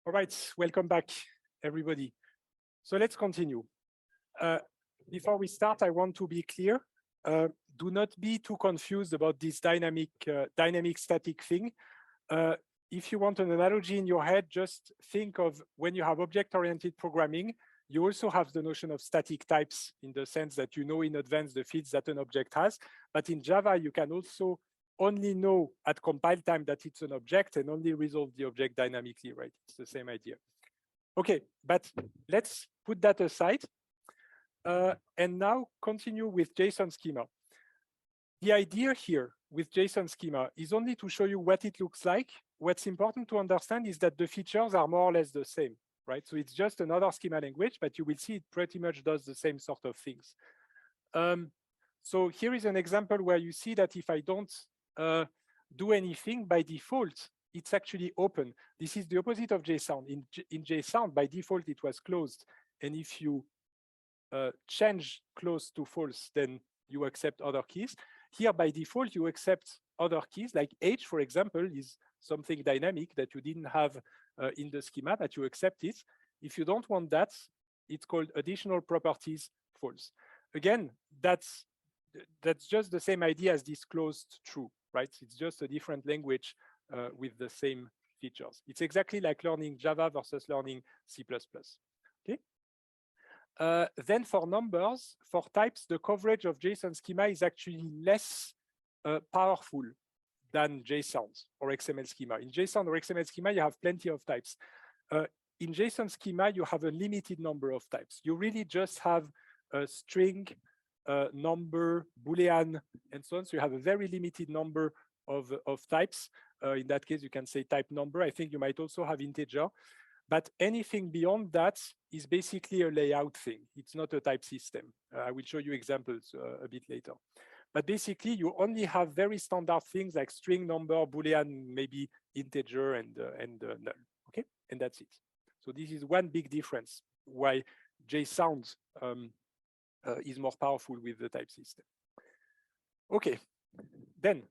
All right, welcome back, everybody. So let's continue. Before we start, I want to be clear. Do not be too confused about this dynamic static thing. If you want an analogy in your head, just think of when you have object-oriented programming, you also have the notion of static types in the sense that you know in advance the fields that an object has. But in Java, you can also only know at compile time that it's an object and only resolve the object dynamically, right? It's the same idea. Okay, but let's put that aside and now continue with JSON schema. The idea here with JSON schema is only to show you what it looks like. What's important to understand is that the features are more or less the same, right? So it's just another schema language, but you will see it pretty much does the same sort of things. So here is an example where you see that if I don't do anything by default, it's actually open. This is the opposite of JSON. In JSON, by default, it was closed. And if you change close to false, then you accept other keys. Here, by default, you accept other keys, like H, for example, is something dynamic that you didn't have in the schema, that you accept it. If you don't want that, it's called additional properties false. Again, that's just the same idea as this closed true, right? It's just a different language with the same features. It's exactly like learning Java versus learning C++. Okay. Then for numbers, for types, the coverage of JSON schema is actually less powerful than JSON or XML schema. In JSON or XML schema, you have plenty of types. In JSON schema, you have a limited number of types. You really just have a string, number, Boolean, and so on. So you have a very limited number of types. In that case, you can say type number. I think you might also have integer. But anything beyond that is basically a layout thing. It's not a type system. I will show you examples a bit later. But basically, you only have very standard things like string, number, Boolean, maybe integer, and null. Okay, and that's it. So this is one big difference why JSON is more powerful with the type system. Okay, then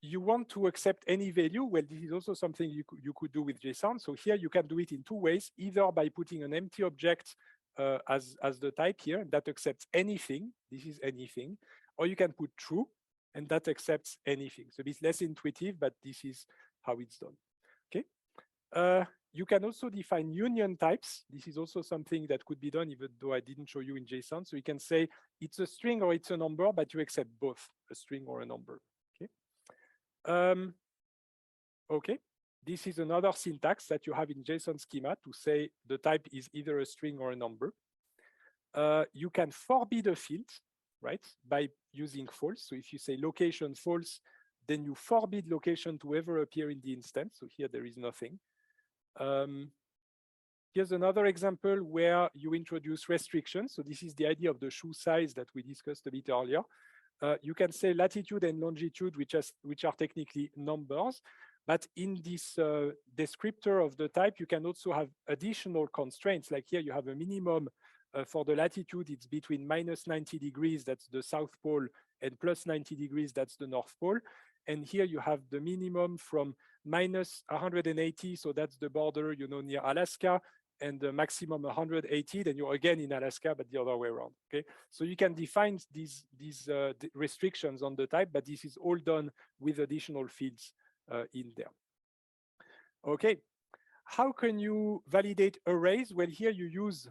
you want to accept any value. Well, this is also something you could do with JSON. So here you can do it in two ways, either by putting an empty object as the type here, that accepts anything. This is anything. Or you can put true, and that accepts anything. So it's less intuitive, but this is how it's done. Okay. You can also define union types. This is also something that could be done, even though I didn't show you in JSON. So you can say it's a string or it's a number, but you accept both a string or a number. Okay, this is another syntax that you have in JSON schema to say the type is either a string or a number. You can forbid a field, right, by using false. So if you say location false, then you forbid location to ever appear in the instance. So here there is nothing. Here's another example where you introduce restrictions. So this is the idea of the shoe size that we discussed a bit earlier. You can say latitude and longitude, which are technically numbers. But in this descriptor of the type, you can also have additional constraints. Like here, you have a minimum for the latitude. It's between minus 90 degrees, that's the South Pole, and plus 90 degrees, that's the North Pole. And here you have the minimum from minus 180, so that's the border, you know, near Alaska, and the maximum 180, then you're again in Alaska, but the other way around. Okay, so you can define these restrictions on the type, but this is all done with additional fields in there. Okay, how can you validate arrays? Well, here you use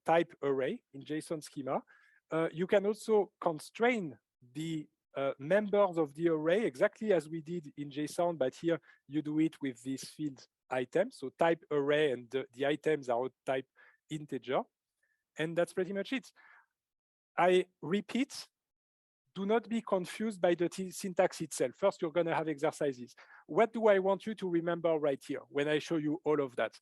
type array in JSON schema. You can also constrain the members of the array exactly as we did in JSON, but here you do it with this field items. So type array, and the items are type integer. And that's pretty much it. I repeat, do not be confused by the syntax itself. First, you're going to have exercises. What do I want you to remember right here when I show you all of that?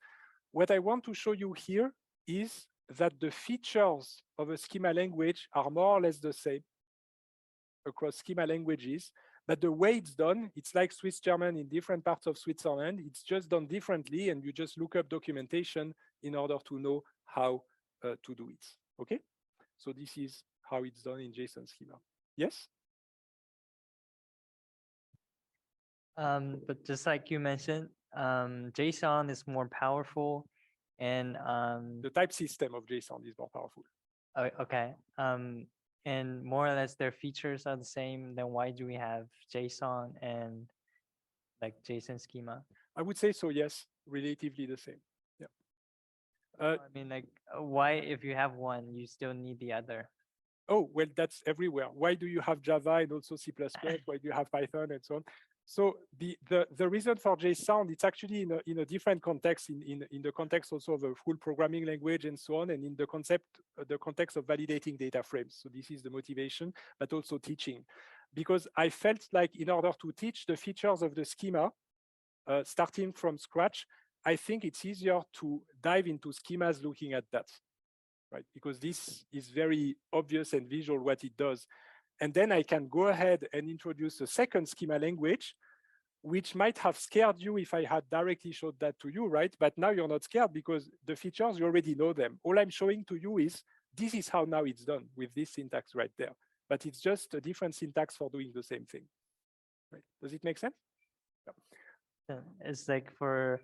What I want to show you here is that the features of a schema language are more or less the same across schema languages. But the way it's done, it's like Swiss German in different parts of Switzerland. It's just done differently, and you just look up documentation in order to know how to do it. Okay? So this is how it's done in JSON schema. Yes? But just like you mentioned, JSON is more powerful, and The type system of JSON is more powerful. okay, and more or less their features are the same. Then why do we have JSON and like JSON schema? I would say so, yes, relatively the same. Yeah. I mean, like, why, if you have one, you still need the other? Oh, well, that's everywhere. Why do you have Java and also C++? Why do you have Python and so on? So the reason for JSON, it's actually in a different context, in the context also of a full programming language and so on, and in the context of validating data frames. So this is the motivation, but also teaching. Because I felt like in order to teach the features of the schema, starting from scratch, I think it's easier to dive into schemas looking at that, right? Because this is very obvious and visual what it does. And then I can go ahead and introduce a second schema language, which might have scared you if I had directly showed that to you, right? But now you're not scared because the features, you already know them. All I'm showing to you is, this is how now it's done with this syntax right there. But it's just a different syntax for doing the same thing. Right? Does it make sense? Yeah. It's like for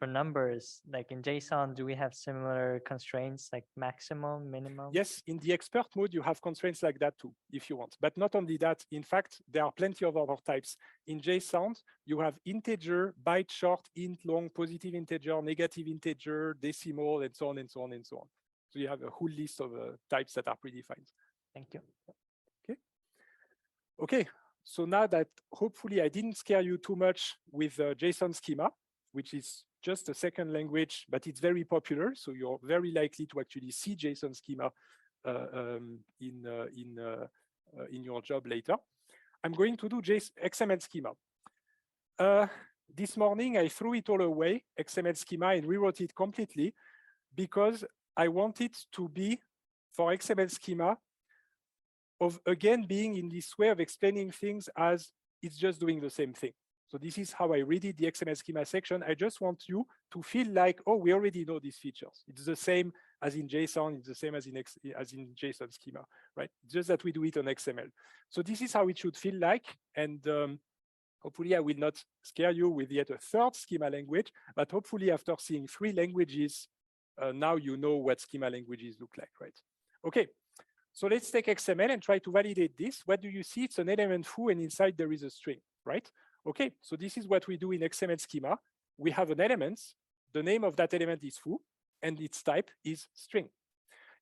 numbers, like in JSON, do we have similar constraints like maximum, minimum? Yes, in the expert mode, you have constraints like that too, if you want. But not only that, in fact, there are plenty of other types. In JSON, you have integer, byte short, int long, positive integer, negative integer, decimal, and so on and so on and so on. So you have a whole list of types that are predefined. Thank you. Okay. Okay. So now that hopefully I didn't scare you too much with JSON schema, which is just a second language, but it's very popular. So you're very likely to actually see JSON schema in your job later. I'm going to do XML schema. This morning, I threw it all away, XML schema, and rewrote it completely because I want it to be, for XML schema, of again being in this way of explaining things as it's just doing the same thing. So this is how I read it, the XML schema section. I just want you to feel like, oh, we already know these features. It's the same as in JSON, it's the same as in JSON schema, right? Just that we do it on XML. So this is how it should feel like. And hopefully I will not scare you with yet a third schema language, but hopefully after seeing 3 languages, now you know what schema languages look like, right? Okay. So let's take XML and try to validate this. What do you see? It's an element foo, and inside there is a string, right? Okay, so this is what we do in XML schema. We have an element. The name of that element is foo, and its type is string.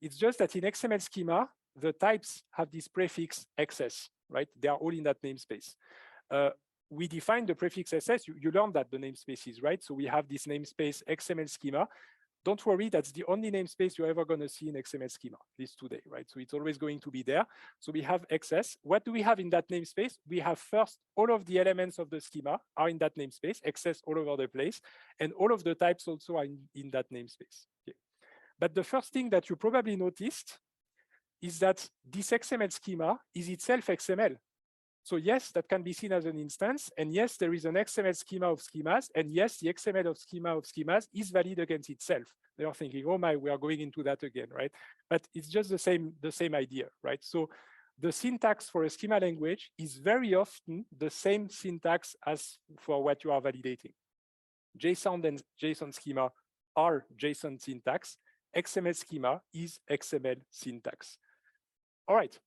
It's just that in XML schema, the types have this prefix XS, right? They are all in that namespace. We define the prefix SS. You learned that the namespace is, right? So we have this namespace XML schema. Don't worry, that's the only namespace you're ever going to see in XML schema, at least today, right? So it's always going to be there. So we have XS. What do we have in that namespace? We have first, all of the elements of the schema are in that namespace, XS all over the place, and all of the types also are in that namespace. Okay. But the first thing that you probably noticed is that this XML schema is itself XML. So yes, that can be seen as an instance. And yes, there is an XML schema of schemas. And yes, the XML of schemas is valid against itself. They are thinking, oh my, we are going into that again, right? But it's just the same idea, right? So the syntax for a schema language is very often the same syntax as for what you are validating. JSON and JSON schema are JSON syntax. XML schema is XML syntax. All right.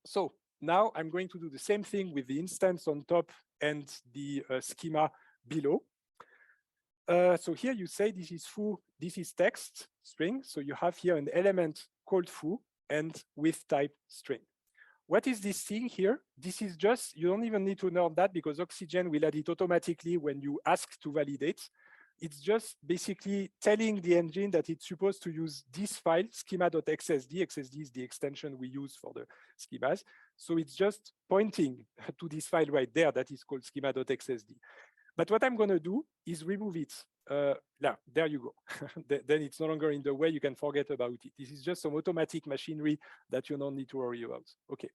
So now I'm going to do the same thing with the instance on top and the schema below. So here you say this is foo, this is text string. So you have here an element called foo and with type string. What is this thing here? This is just, you don't even need to know that because Oxygen will add it automatically when you ask to validate. It's just basically telling the engine that it's supposed to use this file, schema.xsd. XSD is the extension we use for the schemas. So it's just pointing to this file right there that is called schema.xsd. But what I'm going to do is remove it. Now, there you go. Then it's no longer in the way. You can forget about it. This is just some automatic machinery that you don't need to worry about. Okay.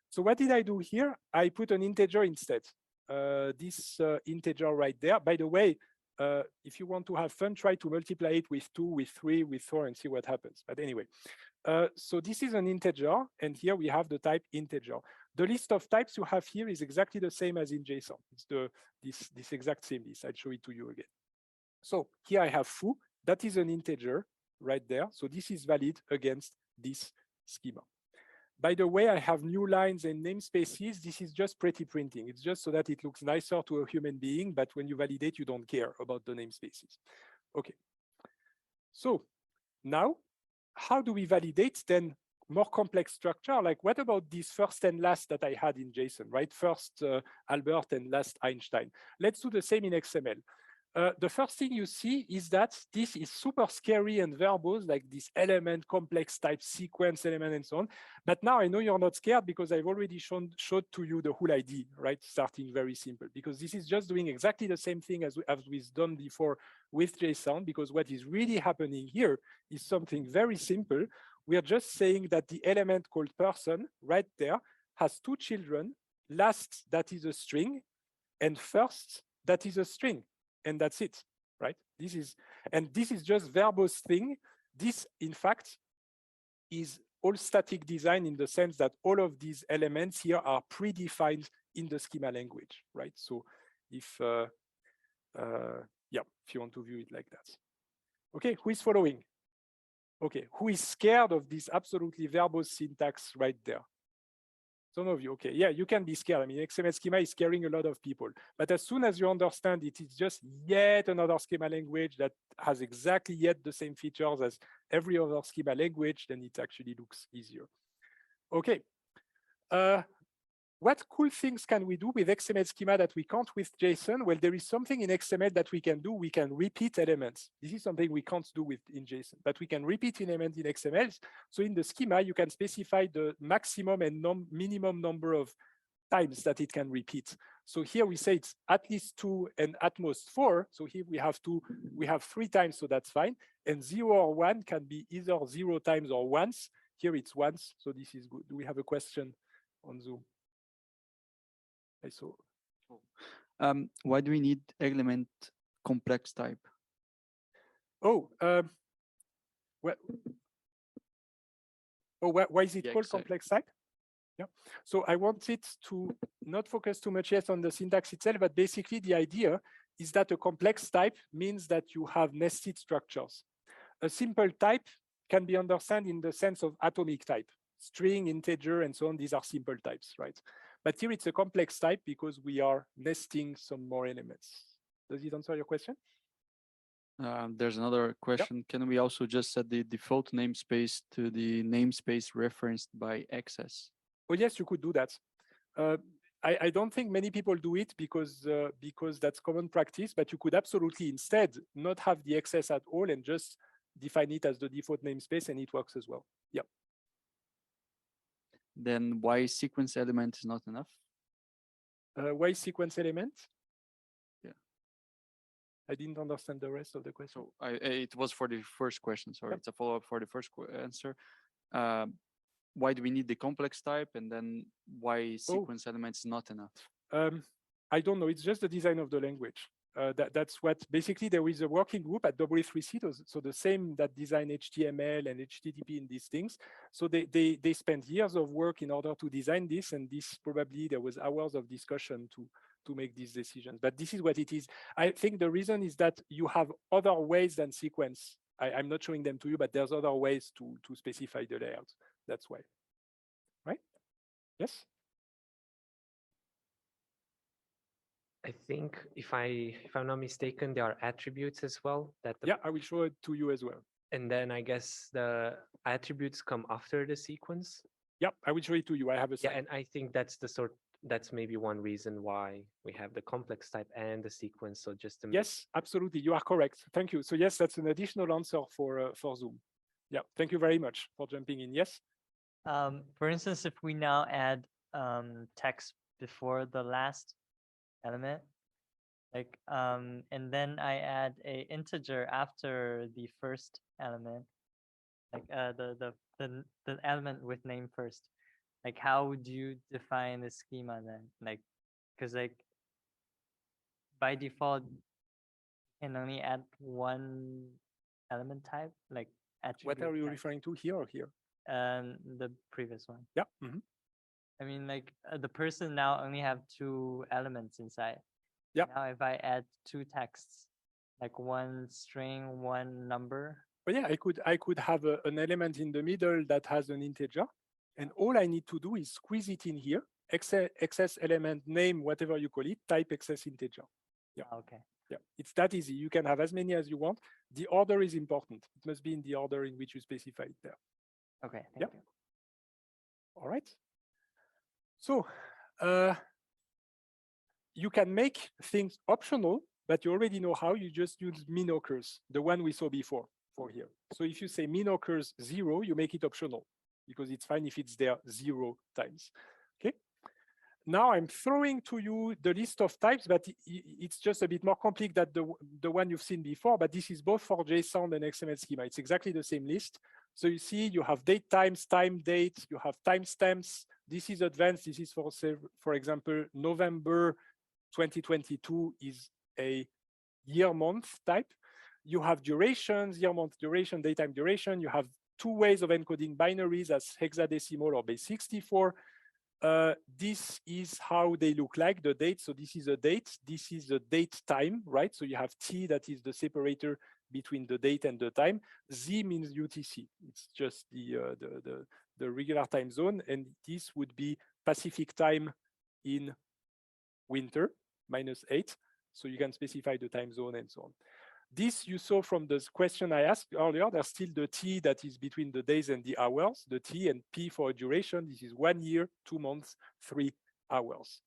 So what did I do here? I put an integer instead. This integer right there. By the way, if you want to have fun, try to multiply it with 2, with 3, with 4, and see what happens. But anyway, so this is an integer, and here we have the type integer. The list of types you have here is exactly the same as in JSON. It's this exact same list. I'll show it to you again. So here I have foo. That is an integer right there. So this is valid against this schema. By the way, I have new lines and namespaces. This is just pretty printing. It's just so that it looks nicer to a human being, but when you validate, you don't care about the namespaces. Okay. So now, how do we validate then more complex structure? Like, what about this first and last that I had in JSON, right? First Albert and last Einstein. Let's do the same in XML. The first thing you see is that this is super scary and verbose, like this element, complex type, sequence element, and so on. But now I know you're not scared because I've already showed to you the whole ID, right? Starting very simple, because this is just doing exactly the same thing as we've done before with JSON, because what is really happening here is something very simple. We are just saying that the element called person right there has two children, last that is a string, and first that is a string. And that's it, right? This is just verbose thing. This, in fact, is all static design in the sense that all of these elements here are predefined in the schema language, right? So if, if you want to view it like that. Okay, who is following? Okay, who is scared of this absolutely verbose syntax right there? Some of you, okay, yeah, you can be scared. I mean, XML schema is scaring a lot of people. But as soon as you understand it, it's just yet another schema language that has exactly yet the same features as every other schema language, then it actually looks easier. Okay. What cool things can we do with XML schema that we can't with JSON? Well, there is something in XML that we can do. We can repeat elements. This is something we can't do in JSON, but we can repeat an element in XML. So in the schema, you can specify the maximum and minimum number of times that it can repeat. So here we say it's at least 2 and at most 4. So here we have 3 times, so that's fine. And 0 or 1 can be either 0 times or once. Here it's once, so this is good. Do we have a question on Zoom? I saw. Why do we need element complex type? Oh, why is it called complex type? Yeah. So I wanted to not focus too much yet on the syntax itself, but basically the idea is that a complex type means that you have nested structures. A simple type can be understood in the sense of atomic type, string, integer, and so on. These are simple types, right? But here it's a complex type because we are nesting some more elements. Does it answer your question? There's another question. Yep. Can we also just set the default namespace to the namespace referenced by access? Oh, yes, you could do that. I don't think many people do it because that's common practice, but you could absolutely instead not have the access at all and just define it as the default namespace, and it works as well. Yeah. Then why sequence element is not enough? Why sequence element? Yeah. I didn't understand the rest of the question. So it was for the first question. Sorry, it's a follow-up for the first answer. Why do we need the complex type, and then why sequence elements is not enough? I don't know. It's just the design of the language. That's what basically there is a working group at W3C, so the same that design HTML and HTTP in these things. So they spent years of work in order to design this, and this probably there was hours of discussion to make these decisions. But this is what it is. I think the reason is that you have other ways than sequence. I'm not showing them to you, but there's other ways to specify the layout. That's why. Right? Yes. I think if I'm not mistaken, there are attributes as well. I will show it to you as well. And then I guess the attributes come after the sequence. Yeah, I will show it to you. I have a slide. Yeah, and I think that's maybe one reason why we have the complex type and the sequence. So just to yes, absolutely, you are correct. Thank you. So yes, that's an additional answer for Zoom. Yeah, thank you very much for jumping in. Yes. For instance, if we now add text before the last element, like and then I add a integer after the first element, like the element with name first. Like, how would you define the schema then? Like, because like by default, you can only add one element type, like attribute. What are you referring to, here or here? The previous one. Yeah. Mm-hmm. I mean, like the person now only have 2 elements inside. Yeah. Now if I add 2 texts, like 1 string, 1 number. But yeah, I could have an element in the middle that has an integer, and all I need to do is squeeze it in here, excess element name, whatever you call it, type excess integer. Yeah. Okay. Yeah, it's that easy. You can have as many as you want. The order is important. It must be in the order in which you specify it there. Okay. Thank you. All right. So you can make things optional, but you already know how. You just use min occurs, the one we saw before for here. So if you say min occurs 0, you make it optional because it's fine if it's there 0 times. Okay. Now I'm throwing to you the list of types, but it's just a bit more complex than the one you've seen before, but this is both for JSON and XML schema. It's exactly the same list. So you see you have date times, time date, you have timestamps. This is advanced. This is for example, November 2022 is a year month type. You have durations, year month duration, daytime duration. You have 2 ways of encoding binaries as hexadecimal or base 64. This is how they look like, the date. So this is a date. This is a date time, right? So you have T, that is the separator between the date and the time. Z means UTC. It's just the regular time zone. And this would be Pacific time in winter, -8. So you can specify the time zone and so on. This you saw from the question I asked earlier. There's still the T that is between the days and the hours, the T, and P for a duration. This is 1 year, 2 months, 3 hours,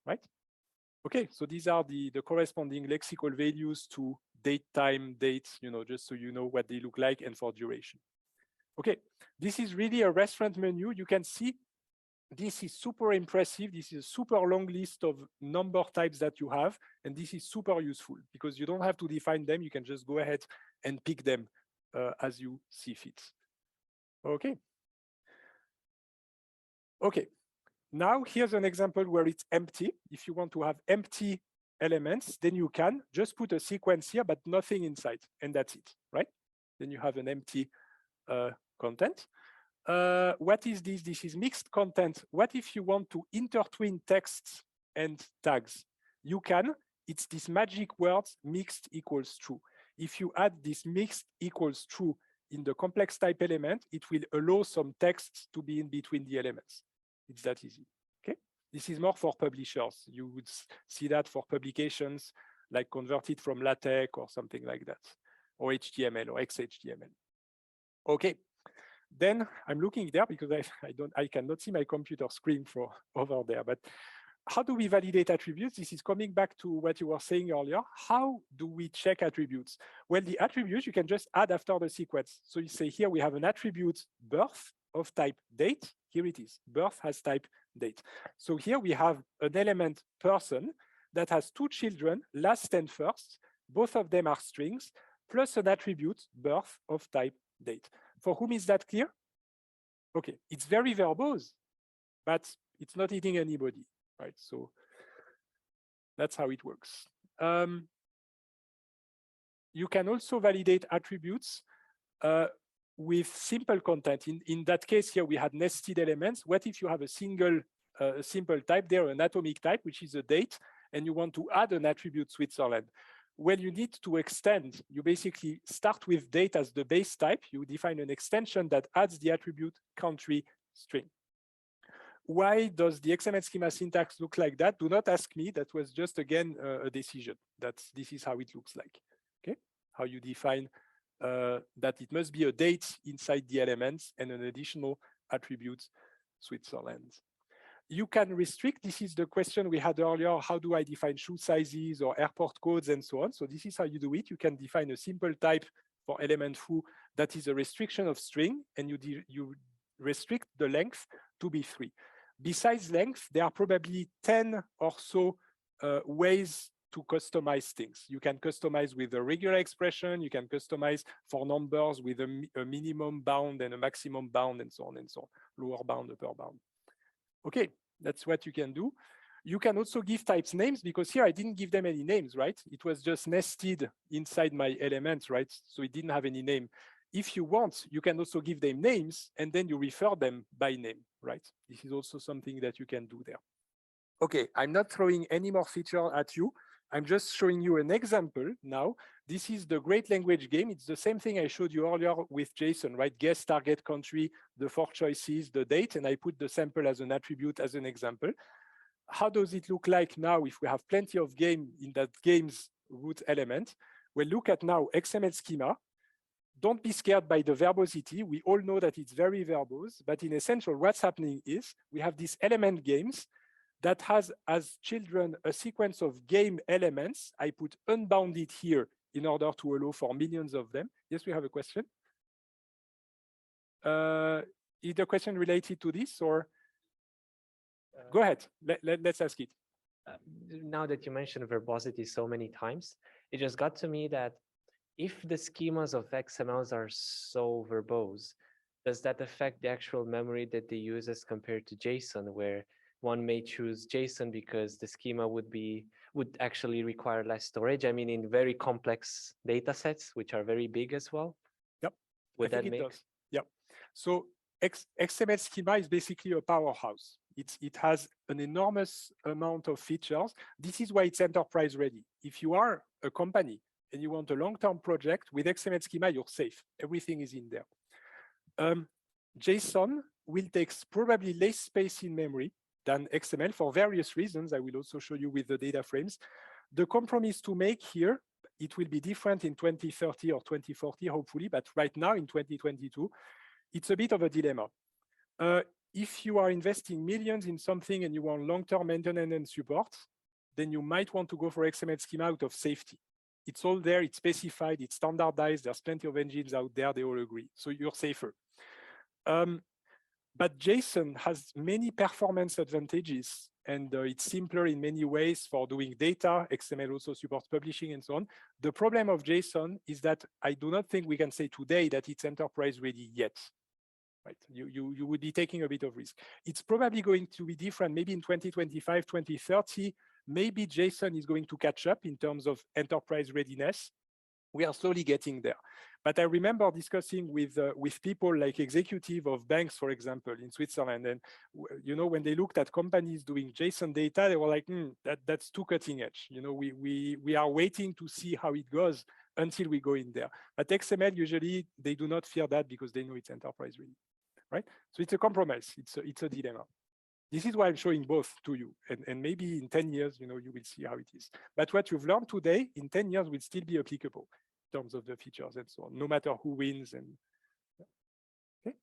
right? Okay, so these are the corresponding lexical values to date, time, date, just so you know what they look like, and for duration. Okay, this is really a restaurant menu. You can see this is super impressive. This is a super long list of number types that you have. And this is super useful because you don't have to define them. You can just go ahead and pick them as you see fit. Okay. Okay. Now here's an example where it's empty. If you want to have empty elements, then you can just put a sequence here, but nothing inside. And that's it, right? Then you have an empty content. What is this? This is mixed content. What if you want to intertwine texts and tags? You can. It's this magic word, mixed equals true. If you add this mixed equals true in the complex type element, it will allow some texts to be in between the elements. It's that easy. Okay. This is more for publishers. You would see that for publications, like converted from LaTeX or something like that, or HTML or XHTML. Okay. Then I'm looking there because I cannot see my computer screen for over there. But how do we validate attributes? This is coming back to what you were saying earlier. How do we check attributes? Well, the attributes you can just add after the sequence. So you say here we have an attribute birth of type date. Here it is. Birth has type date. So here we have an element person that has 2 children, last and first. Both of them are strings, plus an attribute birth of type date. For whom is that clear? Okay, it's very verbose, but it's not eating anybody, right? So that's how it works. You can also validate attributes with simple content. In that case here, we had nested elements. What if you have a simple type there, an atomic type, which is a date, and you want to add an attribute Switzerland? Well, you need to extend. You basically start with date as the base type. You define an extension that adds the attribute country string. Why does the XML schema syntax look like that? Do not ask me. That was just, again, a decision. This is how it looks like, okay? How you define that it must be a date inside the elements and an additional attribute Switzerland. You can restrict. This is the question we had earlier. How do I define shoe sizes or airport codes and so on? So this is how you do it. You can define a simple type for element foo that is a restriction of string, and you restrict the length to be 3. Besides length, there are probably 10 or so ways to customize things. You can customize with a regular expression. You can customize for numbers with a minimum bound and a maximum bound and so on and so on. Lower bound, upper bound. Okay, that's what you can do. You can also give types names, because here I didn't give them any names, right? It was just nested inside my elements, right? So it didn't have any name. if you want, you can also give them names and then you refer them by name, right? This is also something that you can do there. Okay, I'm not throwing any more feature at you. I'm just showing you an example now. This is the great language game. It's the same thing I showed you earlier with JSON, right? Guess, target, country, the 4 choices, the date, and I put the sample as an attribute as an example. How does it look like now if we have plenty of game in that game's root element? Well, look at now XML schema. Don't be scared by the verbosity. We all know that it's very verbose, but in essential, what's happening is we have these element games that has as children a sequence of game elements. I put unbounded here in order to allow for millions of them. Yes, we have a question. Is the question related to this or? Go ahead, let's ask it. Now that you mentioned verbosity so many times, it just got to me that if the schemas of XMLs are so verbose, does that affect the actual memory that they use as compared to JSON, where one may choose JSON because the schema would actually require less storage? I mean, in very complex data sets, which are very big as well. Yep. Would that make? Yep. So XML schema is basically a powerhouse. It has an enormous amount of features. This is why it's enterprise ready. If you are a company and you want a long-term project with XML schema, you're safe. Everything is in there. JSON will take probably less space in memory than XML for various reasons. I will also show you with the data frames. The compromise to make here, it will be different in 2030 or 2040, hopefully, but right now in 2022, it's a bit of a dilemma. If you are investing millions in something and you want long-term maintenance and support, then you might want to go for XML schema out of safety. It's all there, it's specified, it's standardized, there's plenty of engines out there, they all agree, so you're safer. But JSON has many performance advantages, and it's simpler in many ways for doing data. XML also supports publishing and so on. The problem of JSON is that I do not think we can say today that it's enterprise ready yet. Right? You would be taking a bit of risk. It's probably going to be different, maybe in 2025, 2030, maybe JSON is going to catch up in terms of enterprise readiness. We are slowly getting there. But I remember discussing with people like executive of banks, for example, in Switzerland. And you know, when they looked at companies doing JSON data, they were like, that's too cutting edge. You know, we are waiting to see how it goes until we go in there. But XML, usually, they do not fear that because they know it's enterprise ready. Right? So it's a compromise. It's a dilemma. This is why I'm showing both to you. And maybe in 10 years, you know, you will see how it is. But what you've learned today, in 10 years, will still be applicable in terms of the features and so on, no matter who wins. And okay.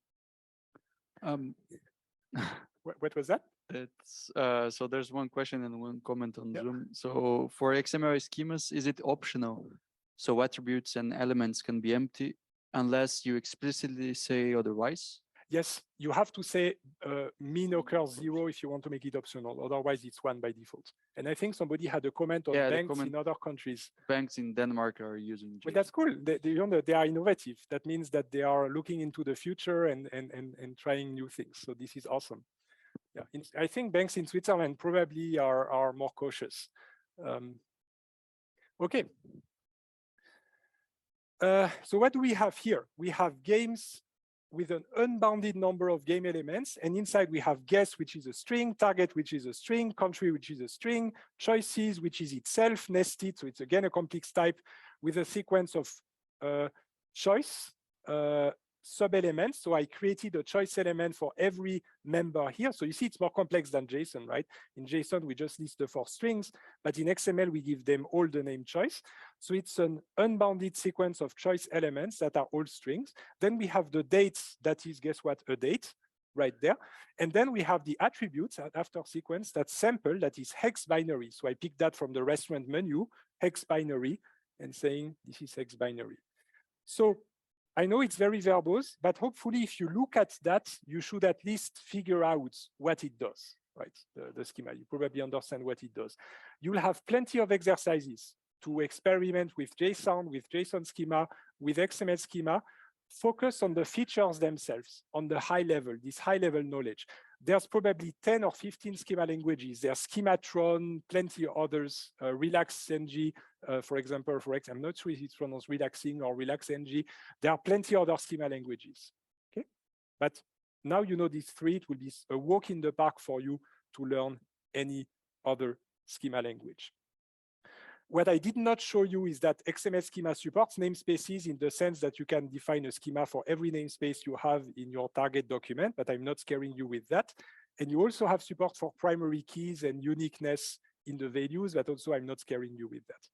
What was that? That's so there's one question and one comment on Zoom. So for XML schemas, is it optional? So attributes and elements can be empty unless you explicitly say otherwise? Yes, you have to say mean occurs 0 if you want to make it optional. Otherwise, it's 1 by default. And I think somebody had a comment on banks in other countries. Banks in Denmark are using JSON. But that's cool. They are innovative. That means that they are looking into the future and trying new things. So this is awesome. Yeah, I think banks in Switzerland probably are more cautious. Okay. So what do we have here? We have games with an unbounded number of game elements, and inside we have guess, which is a string, target, which is a string, country, which is a string, choices, which is itself nested, so it's again a complex type with a sequence of choice sub-elements. So I created a choice element for every member here. So you see it's more complex than JSON, right? In JSON, we just list the 4 strings, but in XML, we give them all the name choice. So it's an unbounded sequence of choice elements that are all strings. Then we have the dates, that is, guess what, a date right there. And then we have the attributes after sequence, that sample, that is hex binary. So I picked that from the restaurant menu, hex binary, and saying this is hex binary. So I know it's very verbose, but hopefully if you look at that, you should at least figure out what it does, right? The schema, you probably understand what it does. You'll have plenty of exercises to experiment with JSON schema, with XML schema. Focus on the features themselves, on the high level, this high level knowledge. there's probably 10 or 15 schema languages. There's Schematron, plenty of others, RelaxNG, for example, I'm not sure if it's pronounced relaxing or RelaxNG. There are plenty of other schema languages, okay? But now you know these three, it will be a walk in the park for you to learn any other schema language. What I did not show you is that XML schema supports namespaces in the sense that you can define a schema for every namespace you have in your target document, but I'm not scaring you with that. And you also have support for primary keys and uniqueness in the values, but also I'm not scaring you with that.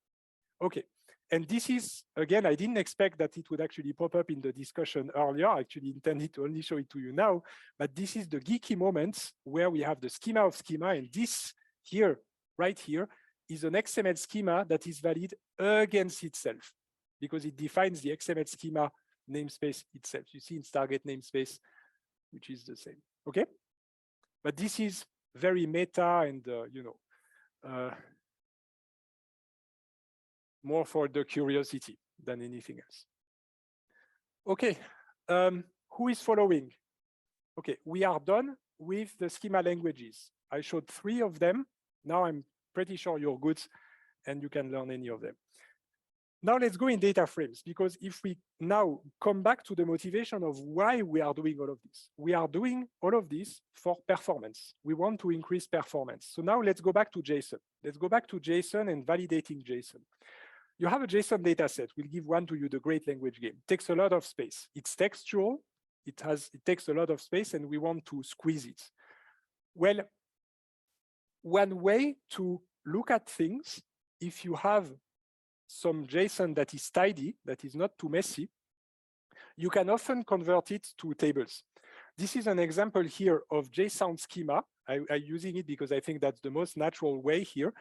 Okay, and this is, again, I didn't expect that it would actually pop up in the discussion earlier. I actually intended to only show it to you now, but this is the geeky moments where we have the schema of schema, and this here, right here, is an XML schema that is valid against itself because it defines the XML schema namespace itself. You see its target namespace, which is the same, okay? But this is very meta and, more for the curiosity than anything else. Okay, who is following? Okay, we are done with the schema languages. I showed 3 of them. Now I'm pretty sure you're good and you can learn any of them. Now let's go in data frames, because if we now come back to the motivation of why we are doing all of this, we are doing all of this for performance. We want to increase performance. So now let's go back to JSON. Let's go back to JSON and validating JSON. You have a JSON data set. We'll give one to you, the Great Language Game. It takes a lot of space. It's textual. It takes a lot of space and we want to squeeze it. Well, one way to look at things, if you have some JSON that is tidy, that is not too messy, you can often convert it to tables. This is an example here of JSON schema. I'm using it because I think that's the most natural way here.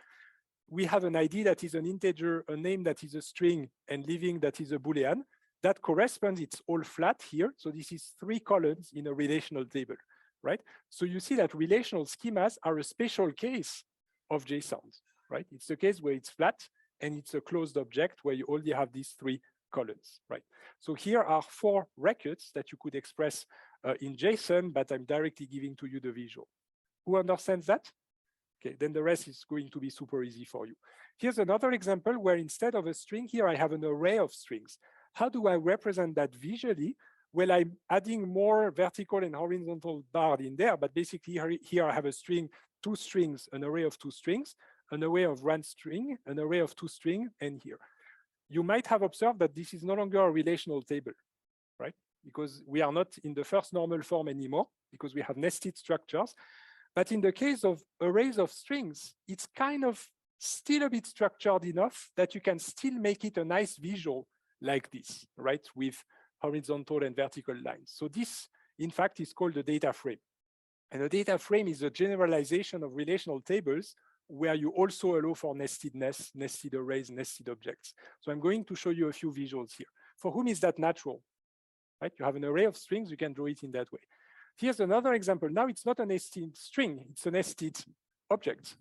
We have an ID that is an integer, a name that is a string, and living that is a Boolean. That corresponds, it's all flat here. So this is 3 columns in a relational table, right? So you see that relational schemas are a special case of JSONs, right? It's the case where it's flat and it's a closed object where you only have these 3 columns, right? So here are 4 records that you could express in JSON, but I'm directly giving to you the visual. Who understands that? Okay, then the rest is going to be super easy for you. Here's another example where instead of a string here, I have an array of strings. How do I represent that visually? Well, I'm adding more vertical and horizontal bar in there, but basically here I have a string, 2 strings, an array of 2 strings, an array of 1 string, an array of 2 strings, and here. You might have observed that this is no longer a relational table, right? Because we are not in the first normal form anymore, because we have nested structures. But in the case of arrays of strings, it's kind of still a bit structured enough that you can still make it a nice visual like this, right? With horizontal and vertical lines. So this, in fact, is called a data frame. And a data frame is a generalization of relational tables where you also allow for nestedness, nested arrays, nested objects. So I'm going to show you a few visuals here. For whom is that natural, right? You have an array of strings, you can draw it in that way. Here's another example. Now it's not a nested string, it's a nested object.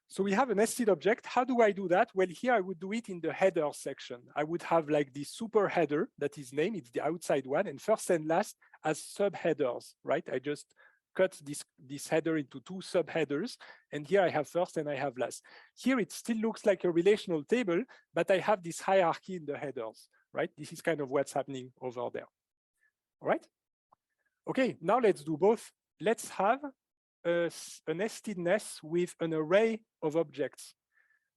So we have a nested object. How do I do that? Well, here I would do it in the header section. I would have like this super header that is named, it's the outside one, and first and last as subheaders, right? I just cut this header into 2 subheaders, and here I have first and I have last. Here it still looks like a relational table, but I have this hierarchy in the headers, right? This is kind of what's happening over there, all right? Okay, now let's do both. Let's have a nestedness with an array of objects.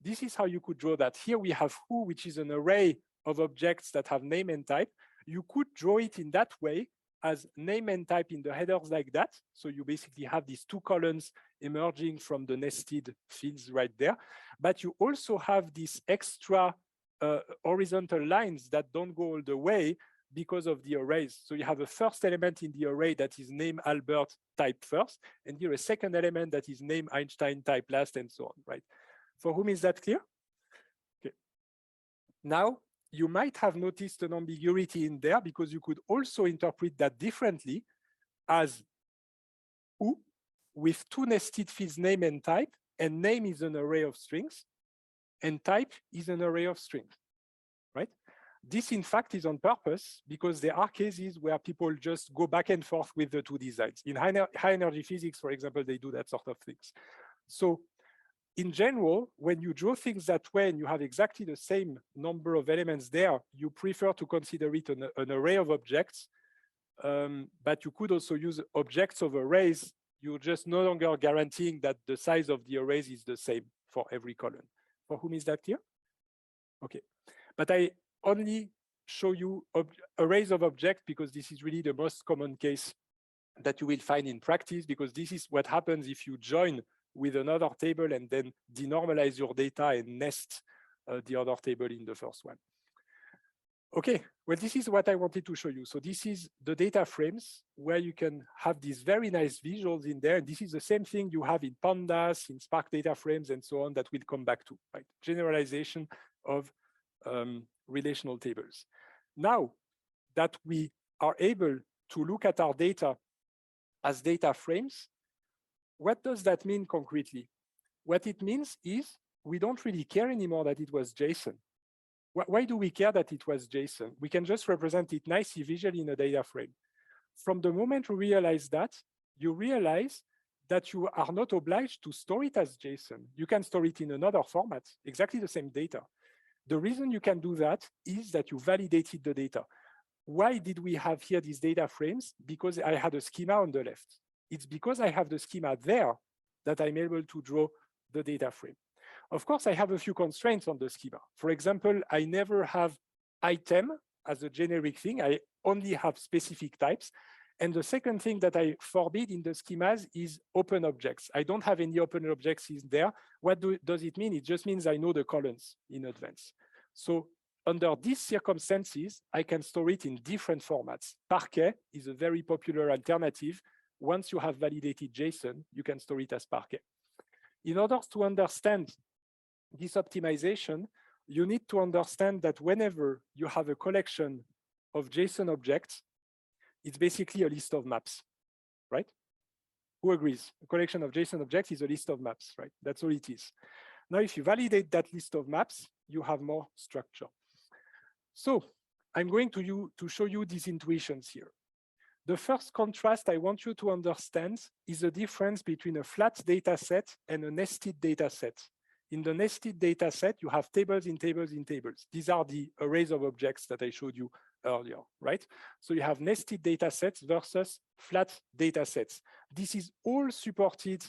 This is how you could draw that. Here we have who, which is an array of objects that have name and type. You could draw it in that way as name and type in the headers like that. So you basically have these 2 columns emerging from the nested fields right there. But you also have these extra horizontal lines that don't go all the way because of the arrays. So you have a first element in the array that is name Albert type first, and here a second element that is name Einstein type last, and so on, right? For whom is that clear? Okay. Now, you might have noticed an ambiguity in there because you could also interpret that differently as who with 2 nested fields, name and type, and name is an array of strings, and type is an array of strings, right? This, in fact, is on purpose because there are cases where people just go back and forth with the two designs. In high energy physics, for example, they do that sort of things. So in general, when you draw things that way and you have exactly the same number of elements there, you prefer to consider it an array of objects. But you could also use objects of arrays. You're just no longer guaranteeing that the size of the arrays is the same for every column. For whom is that clear? Okay, but I only show you arrays of objects because this is really the most common case that you will find in practice, because this is what happens if you join with another table and then denormalize your data and nest the other table in the first one. Okay, well, this is what I wanted to show you. So this is the data frames where you can have these very nice visuals in there. And this is the same thing you have in pandas, in Spark data frames, and so on, that we'll come back to, right? Generalization of relational tables. Now that we are able to look at our data as data frames, what does that mean concretely? What it means is we don't really care anymore that it was JSON. Why do we care that it was JSON? We can just represent it nicely visually in a data frame. From the moment you realize that, you realize that you are not obliged to store it as JSON. You can store it in another format, exactly the same data. The reason you can do that is that you validated the data. Why did we have here these data frames? Because I had a schema on the left. It's because I have the schema there that I'm able to draw the data frame. Of course, I have a few constraints on the schema. For example, I never have item as a generic thing. I only have specific types. And the second thing that I forbid in the schemas is open objects. I don't have any open objects in there. What does it mean? It just means I know the columns in advance. So under these circumstances, I can store it in different formats. Parquet is a very popular alternative. Once you have validated JSON, you can store it as Parquet. In order to understand this optimization, you need to understand that whenever you have a collection of JSON objects, it's basically a list of maps, right? Who agrees? A collection of JSON objects is a list of maps, right? That's all it is. Now, if you validate that list of maps, you have more structure. So I'm going to show you these intuitions here. The first contrast I want you to understand is the difference between a flat data set and a nested data set. In the nested data set, you have tables in tables in tables. These are the arrays of objects that I showed you earlier, right? So you have nested data sets versus flat data sets. This is all supported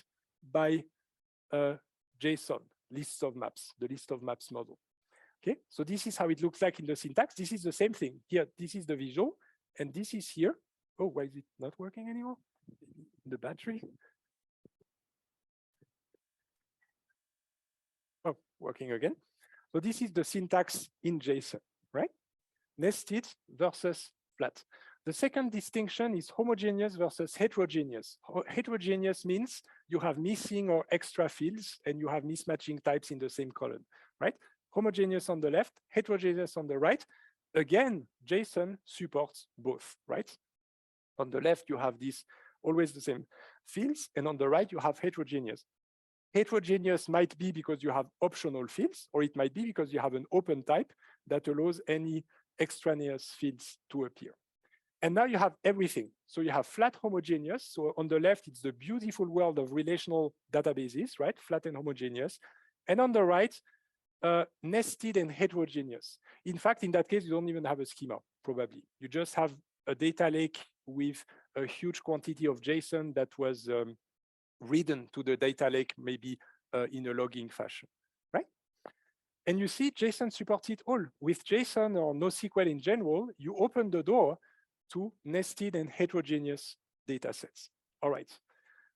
by JSON, lists of maps, the list of maps model. Okay, so this is how it looks like in the syntax. This is the same thing. Here, this is the visual, and this is here. Oh, why is it not working anymore? The battery. Oh, working again. So this is the syntax in JSON, right? Nested versus flat. The second distinction is homogeneous versus heterogeneous. Heterogeneous means you have missing or extra fields and you have mismatching types in the same column, right? Homogeneous on the left, heterogeneous on the right. Again, JSON supports both, right? On the left, you have these always the same fields, and on the right, you have heterogeneous. Heterogeneous might be because you have optional fields, or it might be because you have an open type that allows any extraneous fields to appear. And now you have everything. So you have flat homogeneous. So on the left, it's the beautiful world of relational databases, right? Flat and homogeneous. And on the right, nested and heterogeneous. In fact, in that case, you don't even have a schema, probably. You just have a data lake with a huge quantity of JSON that was written to the data lake, maybe in a logging fashion, right? And you see JSON supports it all. With JSON or NoSQL in general, you open the door to nested and heterogeneous data sets. All right,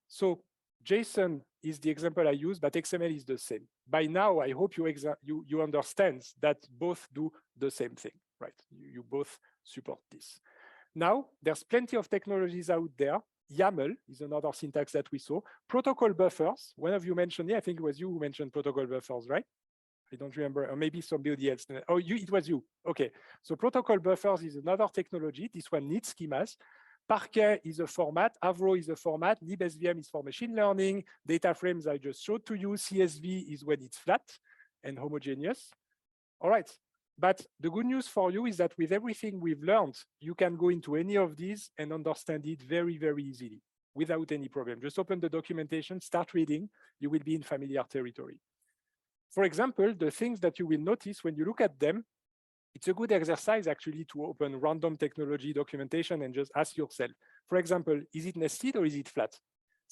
so JSON is the example I use, but XML is the same. By now, I hope you understand that both do the same thing, right? You both support this. Now, there's plenty of technologies out there. YAML is another syntax that we saw. Protocol buffers, one of you mentioned, yeah, I think it was you who mentioned protocol buffers, right? I don't remember, or maybe somebody else. Oh, it was you. Okay, so protocol buffers is another technology. This one needs schemas. Parquet is a format. Avro is a format. libSVM is for machine learning. Data frames I just showed to you. CSV is when it's flat and homogeneous. All right, But the good news for you is that with everything we've learned, you can go into any of these and understand it very, very easily without any problem. Just open the documentation, start reading, you will be in familiar territory. For example, the things that you will notice when you look at them, it's a good exercise actually to open random technology documentation and just ask yourself, for example, is it nested or is it flat?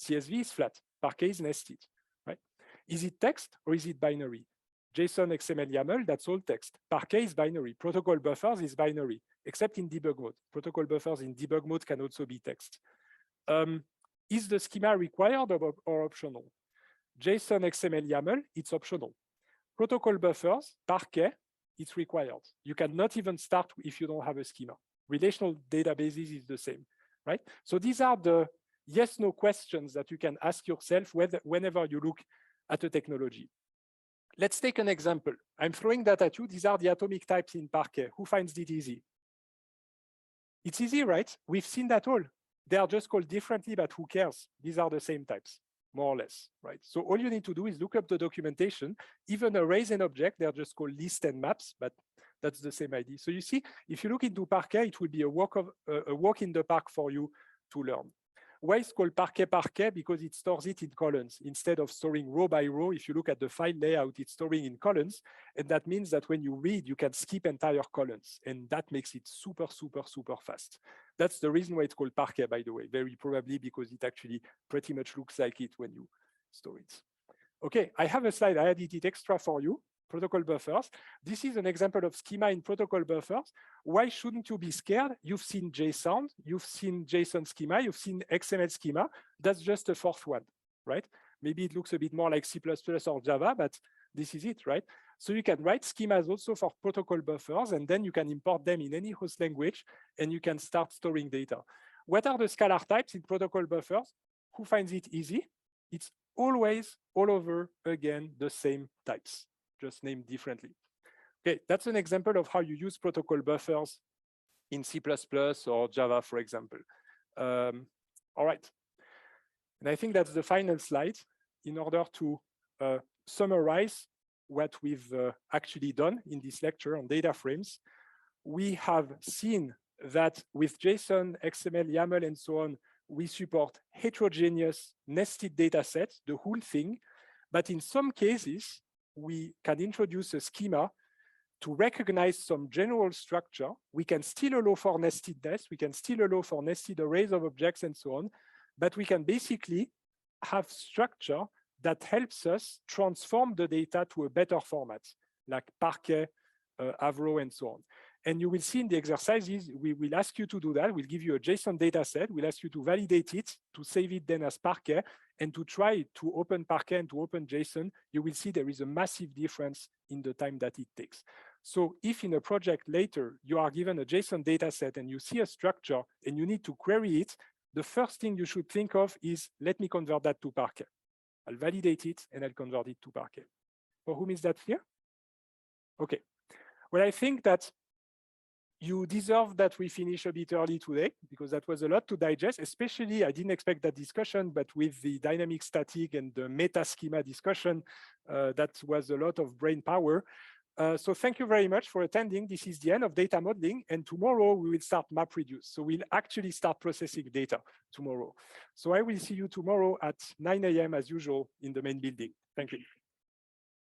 CSV is flat, Parquet is nested, right? Is it text or is it binary? JSON, XML, YAML, that's all text. Parquet is binary. Protocol buffers is binary, except in debug mode. Protocol buffers in debug mode can also be text. Is the schema required or optional? JSON, XML, YAML, it's optional. Protocol buffers, Parquet, it's required. You cannot even start if you don't have a schema. Relational databases is the same, right? So these are the yes/no questions that you can ask yourself whenever you look at a technology. Let's take an example. I'm throwing that at you. These are the atomic types in Parquet. Who finds it easy? It's easy, right? We've seen that all. They are just called differently, but who cares? These are the same types, more or less, right? So all you need to do is look up the documentation. Even arrays and object, they're just called lists and maps, but that's the same idea. So you see, if you look into Parquet, it will be a walk in the park for you to learn. Why it's called Parquet? Because it stores it in columns instead of storing row by row. If you look at the file layout, it's storing in columns. And that means that when you read, you can skip entire columns. And that makes it super, super, super fast. That's the reason why it's called Parquet, by the way, very probably because it actually pretty much looks like it when you store it. Okay, I have a slide. I added it extra for you. Protocol buffers. This is an example of schema in protocol buffers. Why shouldn't you be scared? You've seen JSON, you've seen JSON schema, you've seen XML schema. That's just a fourth one, right? Maybe it looks a bit more like C++ or Java, but this is it, right? So you can write schemas also for protocol buffers, and then you can import them in any host language, and you can start storing data. What are the scalar types in protocol buffers? Who finds it easy? It's always, all over again, the same types, just named differently. Okay, that's an example of how you use protocol buffers in C++ or Java, for example. All right. And I think that's the final slide in order to summarize what we've actually done in this lecture on data frames. We have seen that with JSON, XML, YAML, and so on, we support heterogeneous nested data sets, the whole thing. But in some cases, we can introduce a schema to recognize some general structure. We can still allow for nestedness. We can still allow for nested arrays of objects and so on. But we can basically have structure that helps us transform the data to a better format, like Parquet, Avro, and so on. And you will see in the exercises, we will ask you to do that. We'll give you a JSON data set. We'll ask you to validate it, to save it then as Parquet, and to try to open Parquet and to open JSON. You will see there is a massive difference in the time that it takes. So if in a project later, you are given a JSON data set and you see a structure and you need to query it, the first thing you should think of is, let me convert that to Parquet. I'll validate it and I'll convert it to Parquet. For whom is that clear? Okay. Well, I think that you deserve that we finish a bit early today because that was a lot to digest, especially I didn't expect that discussion, but with the dynamic static and the meta schema discussion, that was a lot of brain power. So thank you very much for attending. This is the end of data modeling, and tomorrow we will start MapReduce. So we'll actually start processing data tomorrow. So I will see you tomorrow at 9 a.m. as usual in the main building. Thank you.